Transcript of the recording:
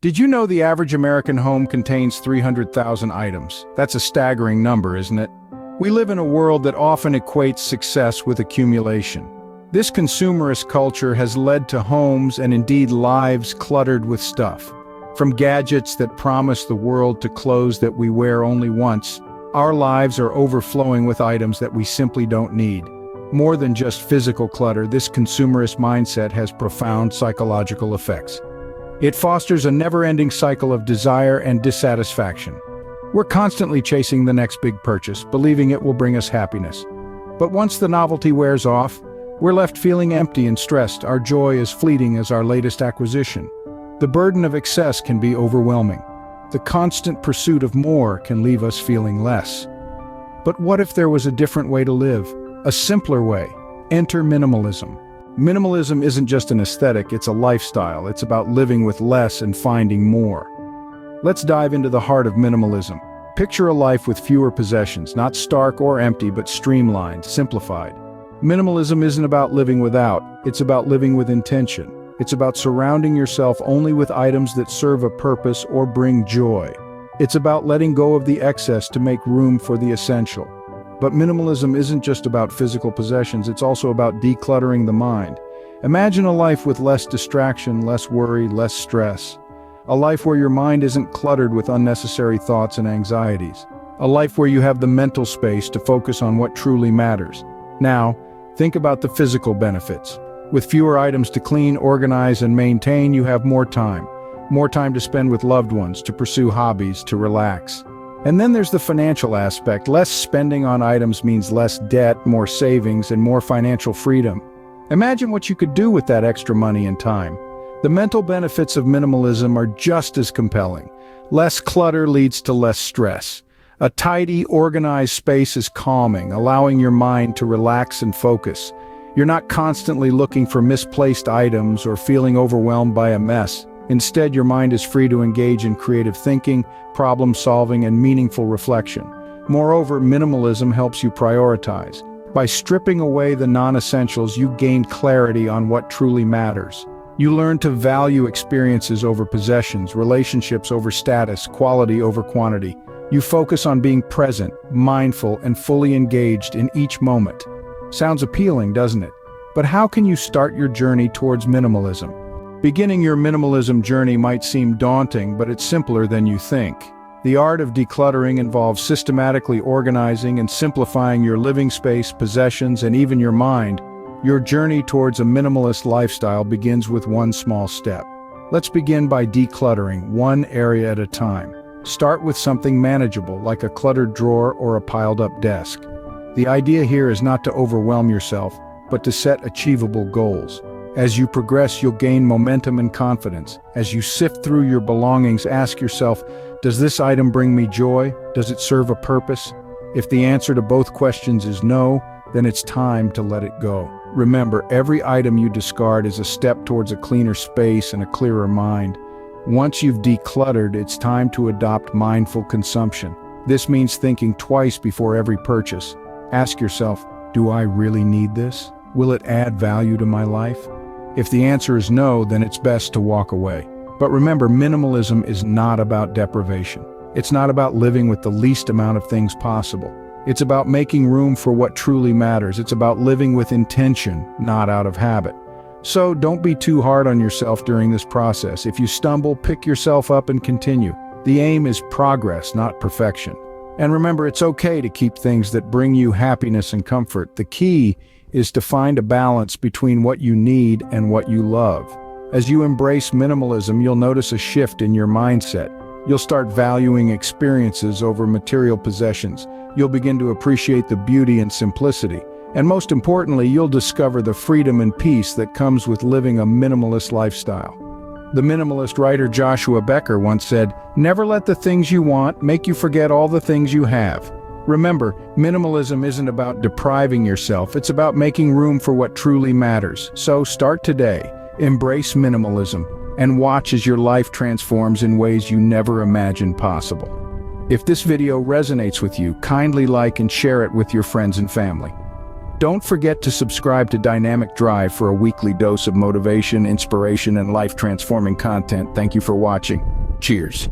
Did you know the average American home contains 300,000 items? That's a staggering number, isn't it? We live in a world that often equates success with accumulation. This consumerist culture has led to homes and indeed lives cluttered with stuff. From gadgets that promise the world to clothes that we wear only once, our lives are overflowing with items that we simply don't need. More than just physical clutter, this consumerist mindset has profound psychological effects. It fosters a never-ending cycle of desire and dissatisfaction. We're constantly chasing the next big purchase, believing it will bring us happiness. But once the novelty wears off, we're left feeling empty and stressed. Our joy is fleeting as our latest acquisition. The burden of excess can be overwhelming. The constant pursuit of more can leave us feeling less. But what if there was a different way to live? A simpler way? Enter minimalism. Minimalism isn't just an aesthetic, it's a lifestyle. It's about living with less and finding more. Let's dive into the heart of minimalism. Picture a life with fewer possessions, not stark or empty, but streamlined, simplified. Minimalism isn't about living without, it's about living with intention. It's about surrounding yourself only with items that serve a purpose or bring joy. It's about letting go of the excess to make room for the essential. But minimalism isn't just about physical possessions, it's also about decluttering the mind. Imagine a life with less distraction, less worry, less stress. A life where your mind isn't cluttered with unnecessary thoughts and anxieties. A life where you have the mental space to focus on what truly matters. Now, think about the physical benefits. With fewer items to clean, organize, and maintain, you have more time. More time to spend with loved ones, to pursue hobbies, to relax. And then there's the financial aspect. Less spending on items means less debt, more savings, and more financial freedom. Imagine what you could do with that extra money and time. The mental benefits of minimalism are just as compelling. Less clutter leads to less stress. A tidy, organized space is calming, allowing your mind to relax and focus. You're not constantly looking for misplaced items or feeling overwhelmed by a mess. Instead, your mind is free to engage in creative thinking, problem-solving, and meaningful reflection. Moreover, minimalism helps you prioritize. By stripping away the non-essentials, you gain clarity on what truly matters. You learn to value experiences over possessions, relationships over status, quality over quantity. You focus on being present, mindful, and fully engaged in each moment. Sounds appealing, doesn't it? But how can you start your journey towards minimalism? Beginning your minimalism journey might seem daunting, but it's simpler than you think. The art of decluttering involves systematically organizing and simplifying your living space, possessions, and even your mind. Your journey towards a minimalist lifestyle begins with one small step. Let's begin by decluttering, one area at a time. Start with something manageable, like a cluttered drawer or a piled-up desk. The idea here is not to overwhelm yourself, but to set achievable goals. As you progress, you'll gain momentum and confidence. As you sift through your belongings, ask yourself, does this item bring me joy? Does it serve a purpose? If the answer to both questions is no, then it's time to let it go. Remember, every item you discard is a step towards a cleaner space and a clearer mind. Once you've decluttered, it's time to adopt mindful consumption. This means thinking twice before every purchase. Ask yourself, do I really need this? Will it add value to my life? If the answer is no, then it's best to walk away. But remember, minimalism is not about deprivation. It's not about living with the least amount of things possible. It's about making room for what truly matters. It's about living with intention, not out of habit. So don't be too hard on yourself during this process. If you stumble, pick yourself up and continue. The aim is progress, not perfection. And remember, it's okay to keep things that bring you happiness and comfort. The key is to find a balance between what you need and what you love. As you embrace minimalism, you'll notice a shift in your mindset. You'll start valuing experiences over material possessions. You'll begin to appreciate the beauty and simplicity. And most importantly, you'll discover the freedom and peace that comes with living a minimalist lifestyle. The minimalist writer Joshua Becker once said, "Never let the things you want make you forget all the things you have." Remember, minimalism isn't about depriving yourself, it's about making room for what truly matters. So start today, embrace minimalism, and watch as your life transforms in ways you never imagined possible. If this video resonates with you, kindly like and share it with your friends and family. Don't forget to subscribe to DynamicDrive for a weekly dose of motivation, inspiration, and life-transforming content. Thank you for watching. Cheers.